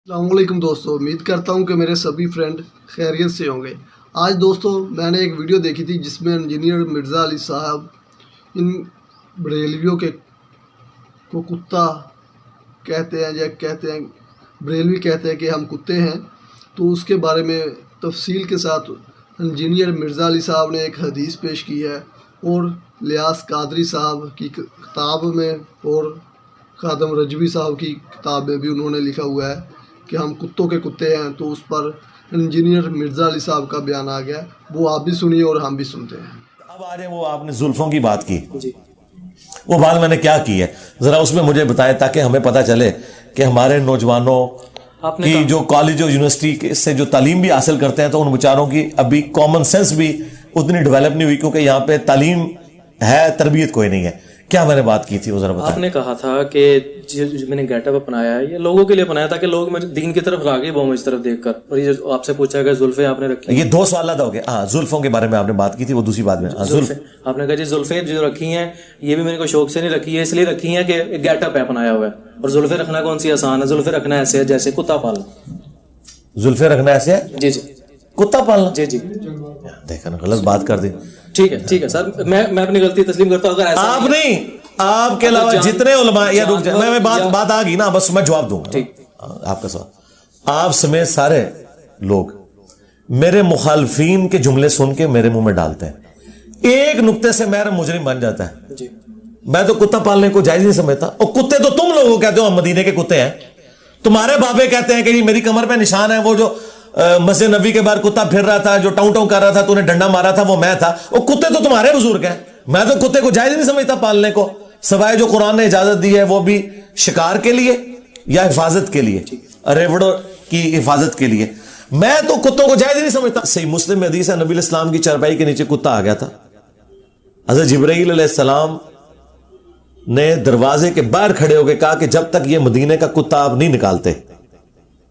अस्सलामुअलैकुम दोस्तों, उम्मीद करता हूँ कि मेरे सभी फ्रेंड खैरियत से होंगे। आज दोस्तों मैंने एक वीडियो देखी थी जिसमें इंजीनियर मिर्ज़ा अली साहब इन बरेलवियों को कुत्ता कहते हैं या कहते हैं बरेलवी कहते हैं कि हम कुत्ते हैं। तो उसके बारे में तफसील के साथ इंजीनियर मिर्ज़ा अली साहब ने एक हदीस पेश की है और लियास कादरी साहब की किताब में और खादम रजवी साहब की किताब में भी उन्होंने लिखा हुआ है कि हम कुत्तों के कुत्ते हैं। तो उस पर इंजीनियर मिर्ज़ा अली साहब का बयान आ गया, वो आप भी सुनिए और हम भी सुनते हैं। अब आ जाए, वो आपने जुल्फों की बात की जी। वो बात मैंने क्या की है जरा उसमें मुझे बताएं ताकि हमें पता चले कि हमारे नौजवानों की जो कॉलेज और यूनिवर्सिटी से जो तालीम भी हासिल करते हैं तो उन बेचारों की अभी कॉमन सेंस भी उतनी डेवलप नहीं हुई, क्योंकि यहाँ पे तालीम है, तरबियत कोई नहीं है। क्या मैंने बात की थी वो जरा बताएं। आपने कहा था कि जो मैंने गेटअप अपनाया है ये लोगों के लिए अपनाया ताकि लोग मेरे दीन की तरफ आगे वो मुझ तरफ देखकर। और ये जो आपसे पूछा गया जुल्फे आपने रखी, ये दो सवाल हो गए। हाँ, जुल्फों के बारे में आपने बात की थी, वो दूसरी बात में। जुल्फे आपने कहा जी जुल्फे जो रखी हैं ये भी मैंने कोई शौक से नहीं रखी है, इसलिए रखी है कि गेटअप है अपनाया हुआ है। और जुल्फे रखना कौन सी आसान है? जुल्फे रखना ऐसे है जैसे कुत्ता पालना। जुल्फे रखना ऐसे है जी जी, कुत्ता पालना। जी जी, देखा ना, गलत बात कर दी। ठीक है सर, मैं अपनी गलती तस्लीम करता हूँ। अगर आप नहीं, आपके अलावा जितने उलमा, या रुक जाए, मैं बात आ गई ना, बस मैं जवाब दूंगा। ठीक, आपका सवाल, आप समेत सारे लोग मेरे मुखालफीन के जुमले सुन के मेरे मुंह में डालते हैं, एक नुक्ते से मेरा मुजरिम बन जाता है जी। मैं तो कुत्ता पालने को जायज नहीं समझता। और कुत्ते तो तुम लोग कहते हो हम मदीने के कुत्ते हैं, तुम्हारे बाबे कहते हैं कि जी मेरी कमर पे निशान है, वो जो मस्जिद नबी के बाहर कुत्ता फिर रहा था, जो टाउं टाउं कर रहा था, तूने डंडा मारा था, वो मैं था। वो कुत्ते तो तुम्हारे बुजुर्ग हैं, मैं तो कुत्ते को जायज नहीं समझता पालने को, सवाए जो कुरान ने इजाजत दी है वो भी शिकार के लिए या हिफाजत के लिए, रेवड़ों की हिफाजत के लिए। मैं तो कुत्तों को जायज नहीं समझता। सही मुस्लिम में हदीस है, नबी इस्लाम की चारपाई के नीचे कुत्ता आ गया था। हज़रत जिब्राईल अलैहिस्सलाम ने दरवाजे के बाहर खड़े होकर कहा कि जब तक ये मदीने का कुत्ता आप नहीं निकालते,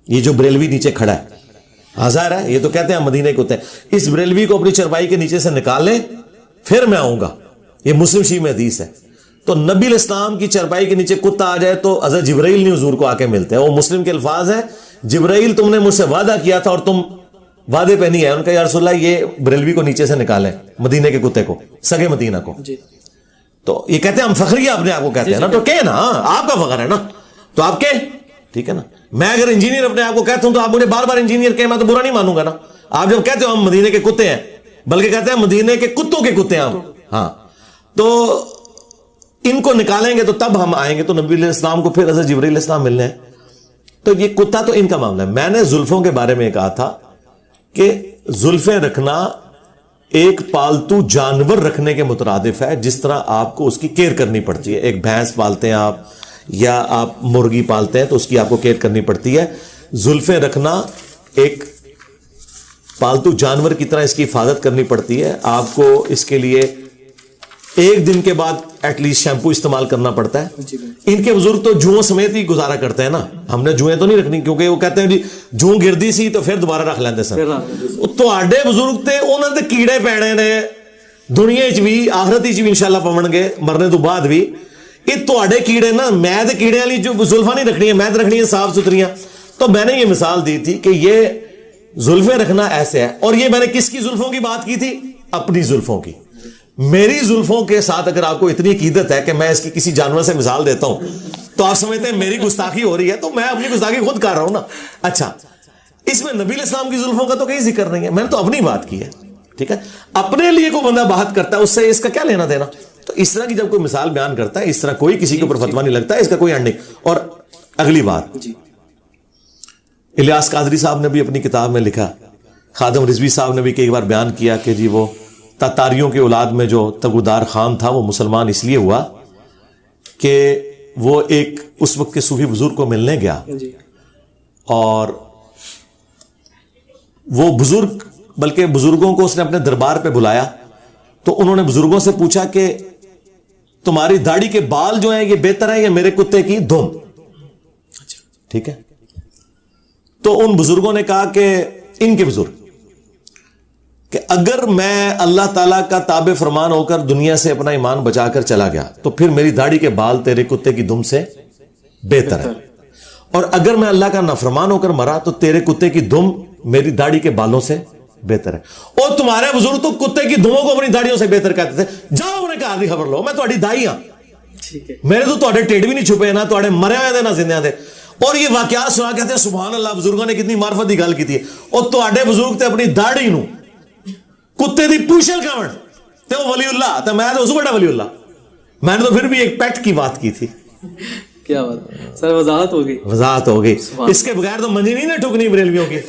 ये जो बरेलवी नीचे खड़ा है हजार है, ये तो कहते हैं मदीने के कुत्ते, इस बरेलवी को अपनी चारपाई के नीचे से निकाल ले फिर मैं आऊंगा। ये मुस्लिम शरीफ में हदीस है। तो नबी इस्लाम की चारपाई के नीचे कुत्ता आ जाए तो हज़रत जिब्राईल नहीं हुजूर को आके मिलते हैं। वो मुस्लिम के अल्फाज है, जिब्राईल तुमने मुझसे वादा किया था और तुम वादे पे नहीं है। उनका या रसूलल्लाह ये बरेलवी को नीचे से निकालें, मदीने के कुत्ते को, सगे मदीना को। तो ये कहते हैं हम फखरिया अपने आप को कहते हैं ना, तो कहे ना, आपका फखर है ना, तो आप कहे, ठीक है ना। मैं अगर इंजीनियर अपने आप को कहता हूं तो आप मुझे बार बार इंजीनियर कहे, मैं तो बुरा नहीं मानूंगा ना। आप जब कहते हो हम मदीने के कुत्ते हैं, बल्कि कहते हैं मदीने के कुत्तों के कुत्ते हैं हम, हाँ, तो इनको निकालेंगे तो तब हम आएंगे। तो नबी इस्लाम को फिर हज़रत जिब्राईल इस्लाम मिलने हैं। तो ये कुत्ता तो इनका मामला है। मैंने जुल्फों के बारे में कहा था कि जुल्फे रखना एक पालतू जानवर रखने के मुतरादिफ है, जिस तरह आपको उसकी केयर करनी पड़ती है। एक भैंस पालते हैं आप या आप मुर्गी पालते हैं तो उसकी आपको केयर करनी पड़ती है। जुल्फे रखना एक पालतू जानवर की तरह इसकी हिफाजत करनी पड़ती है। आपको इसके लिए एक दिन के बाद एटलीस्ट शैम्पू इस्तेमाल करना पड़ता है। इनके बुजुर्ग तो जुओं समेत ही गुजारा करते हैं ना, हमने जुएं तो नहीं रखनी, क्योंकि वो कहते हैं जी जू गिरदी सी तो फिर दोबारा रख लेंगे सर। तो आडे बुजुर्ग थे, उन्होंने कीड़े पैने ने दुनिया च भी आखिरत च भी इंशाल्लाह पवणगे, मरने तो बाद भी। ये तो कीड़े ना, मैं तो कीड़े वाली जो जुल्फा नहीं रखनी है, मैं तो रखनी है साफ सुथरियां। तो मैंने ये मिसाल दी थी कि ये जुल्फे रखना ऐसे है। और ये मैंने किसकी जुल्फों की बात की थी? अपनी जुल्फों की। मेरी जुल्फों के साथ अगर आपको इतनी अकीदत है कि मैं इसकी किसी जानवर से मिसाल देता हूं तो आप समझते हैं मेरी गुस्ताखी हो रही है, तो मैं अपनी गुस्ताखी खुद कर रहा हूं ना। अच्छा, इसमें नबी इस्लाम की जुल्फों का तो कहीं जिक्र नहीं है, मैंने तो अपनी बात की है, ठीक है। अपने लिए कोई बंदा बात करता है, उससे इसका क्या लेना देना। तो इस तरह की जब कोई मिसाल बयान करता है, इस तरह कोई किसी के ऊपर फतवा नहीं लगता है, इसका कोई अंड नहीं। और अगली बात, इलियास कादरी साहब ने भी अपनी किताब में लिखा, खादम रिजवी साहब ने भी कई बार बयान किया कि जी वो तातारियों की औलाद में जो तगुदार खान था वो मुसलमान इसलिए हुआ कि वो एक उस वक्त के सूफी बुजुर्ग को मिलने गया और वो बुजुर्ग, बल्कि बुजुर्गों को उसने अपने दरबार पे बुलाया तो उन्होंने बुजुर्गों से पूछा कि तुम्हारी दाढ़ी के बाल जो हैं ये बेहतर है या मेरे कुत्ते की धुन, ठीक है। तो उन बुजुर्गों ने कहा कि इनके बुजुर्ग कि अगर मैं अल्लाह ताला का ताबे फरमान होकर दुनिया से अपना ईमान बचाकर चला गया तो फिर मेरी दाढ़ी के बाल तेरे कुत्ते की दुम से बेहतर है। اور اگر میں اللہ کا نافرمان ہو کر مرا تو تیرے کتے کی دم میری داڑھی کے بالوں سے بہتر ہے. اور تمہارے بزرگ تو کتے کی دموں کو اپنی داڑھیوں سے بہتر کہتے تھے. جاؤ انہیں کہا دی خبر لو, میں تہاڈی دائی ہاں, ٹھیک ہے. میرے تو تہاڈے ٹیڈ بھی نہیں چھپے نہ تہاڈے مرے ہوئے دے نہ زندے دے. اور یہ واقعات سنا کہتے ہیں سبحان اللہ, بزرگوں نے کتنی معرفت کی گل کی تھی. اور تہاڈے بزرگ تے اپنی داڑھی نو کتے دی پوچھل کھاون تے وہ ولی اللہ, تے میں تو اس بڑا ولی اللہ. میں نے تو پھر بھی ایک پیٹ کی بات کی تھی. کیا بات سر, وضاحت ہوگی, وضاحت ہو گئی. اس کے بغیر تو منجی نہیں نا ٹھکنی بریلویوں کی.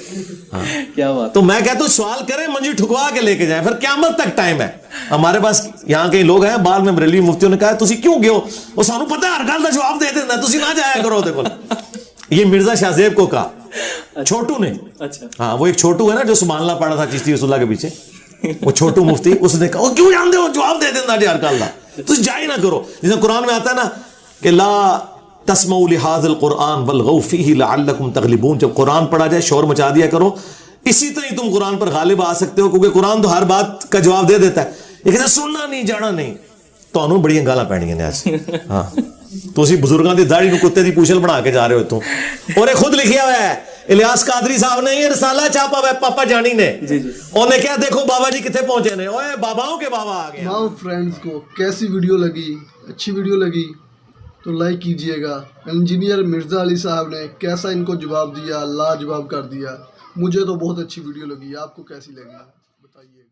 کیا بات. تو میں کہتا ہوں سوال کریں, منجی ٹھکوا کے لے کے جائیں, پھر قیامت تک ٹائم ہے. ہمارے پاس یہاں کئی لوگ ہیں, بعد میں بریلوی مفتیوں نے کہا تسی کیوں گئے ہو, وہ سانو پتہ ہے ہر گل دا جواب دے دینا, تسی نہ جایا کرو دے کول. یہ مرزا شاہ زیب کو کہا چھوٹو نے. اچھا ہاں, وہ ایک چھوٹو ہے نا جو سبحان اللہ پڑھا تھا چشتی رسول اللہ کے پیچھے, وہ چھوٹو مفتی, اس نے کہا کیوں جانتے ہو, جواب دے دینا جی ہر گل دا, تسی جا ہی نہ کرو. جیسے قرآن میں آتا ہے نا کہ لا تسمعوا لهذا القرآن والغوا فيه لعلكم تغلبون. جب قرآن پڑھا جائے شور مچا دیا کرو, اسی طرح تم قرآن پر غالب آ سکتے ہو, کیونکہ قرآن تو ہر بات کا جواب دے دیتا ہے. لیکن سننا نہیں, جانا نہیں. تو بڑی گالاں پینیاں نے آج. ہاں, تو اسی بزرگاں دی داڑھی نو کتے دی پوچھل بنا کے جا رہے ہو تو. اور یہ خود لکھیا ہوا ہے الیاس قادری صاحب نے, یہ رسالہ چھاپا ہوا ہے پاپا جانی نے. انہوں نے کیا دیکھو بابا جی کتنے پہنچے نے, اوے باباؤں کے بابا آ گئے. تمام فرینڈز کو کیسی ویڈیو لگی, اچھی ویڈیو لگی تو لائک کیجئے گا. انجینئر مرزا علی صاحب نے کیسا ان کو جواب دیا, لاجواب کر دیا. مجھے تو بہت اچھی ویڈیو لگی, آپ کو کیسی لگی بتائیے گا.